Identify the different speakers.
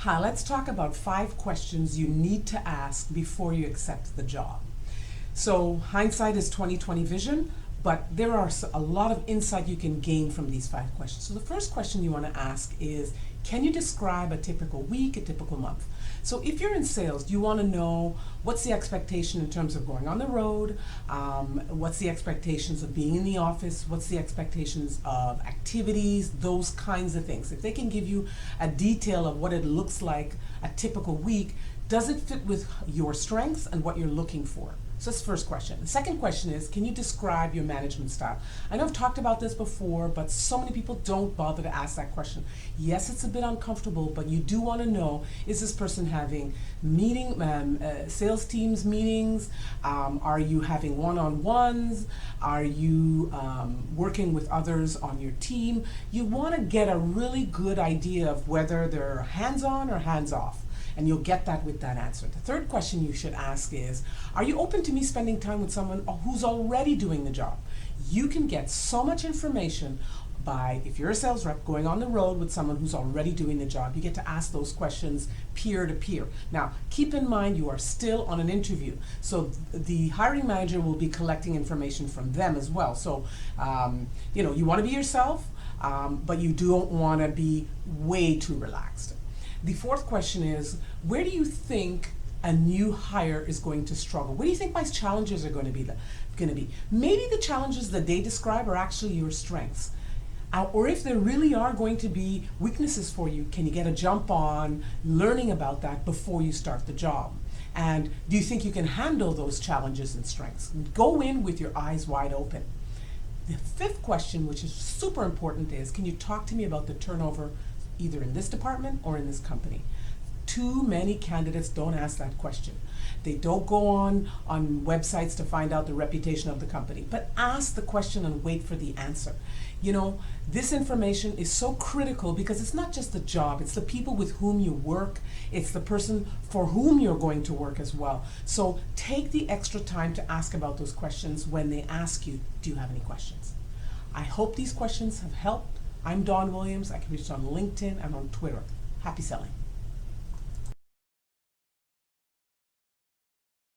Speaker 1: Hi, let's talk about 5 questions you need to ask before you accept the job. So hindsight is 20/20 vision, but there are a lot of insight you can gain from these 5 questions. So the first question you want to ask is, can you describe a typical week, a typical month? So if you're in sales, you want to know what's the expectation in terms of going on the road, what's the expectations of being in the office, what's the expectations of activities, those kinds of things. If they can give you a detail of what it looks like a typical week, does it fit with your strengths and what you're looking for? So that's the first question. The second question is, can you describe your management style? I know I've talked about this before, but so many people don't bother to ask that question. Yes, it's a bit uncomfortable, but you do want to know, is this person having sales teams meetings? Are you having one-on-ones? Are you working with others on your team? You want to get a really good idea of whether they're hands-on or hands-off. And you'll get that with that answer. The third question you should ask is, are you open to me spending time with someone who's already doing the job? You can get so much information by, if you're a sales rep, going on the road with someone who's already doing the job. You get to ask those questions peer to peer. Now, keep in mind you are still on an interview, so the hiring manager will be collecting information from them as well. So, you want to be yourself, but you don't want to be way too relaxed. The fourth question is, where do you think a new hire is going to struggle? Where do you think my challenges are going to be? Maybe the challenges that they describe are actually your strengths. Or if there really are going to be weaknesses for you, can you get a jump on learning about that before you start the job? And do you think you can handle those challenges and strengths? Go in with your eyes wide open. The fifth question, which is super important, is, can you talk to me about the turnover either in this department or in this company? Too many candidates don't ask that question. They don't go on websites to find out the reputation of the company, but ask the question and wait for the answer. This information is so critical because it's not just the job, it's the people with whom you work, it's the person for whom you're going to work as well. So take the extra time to ask about those questions when they ask you, do you have any questions? I hope these questions have helped. I'm Dawn Williams. I can be reached on LinkedIn and on Twitter. Happy selling.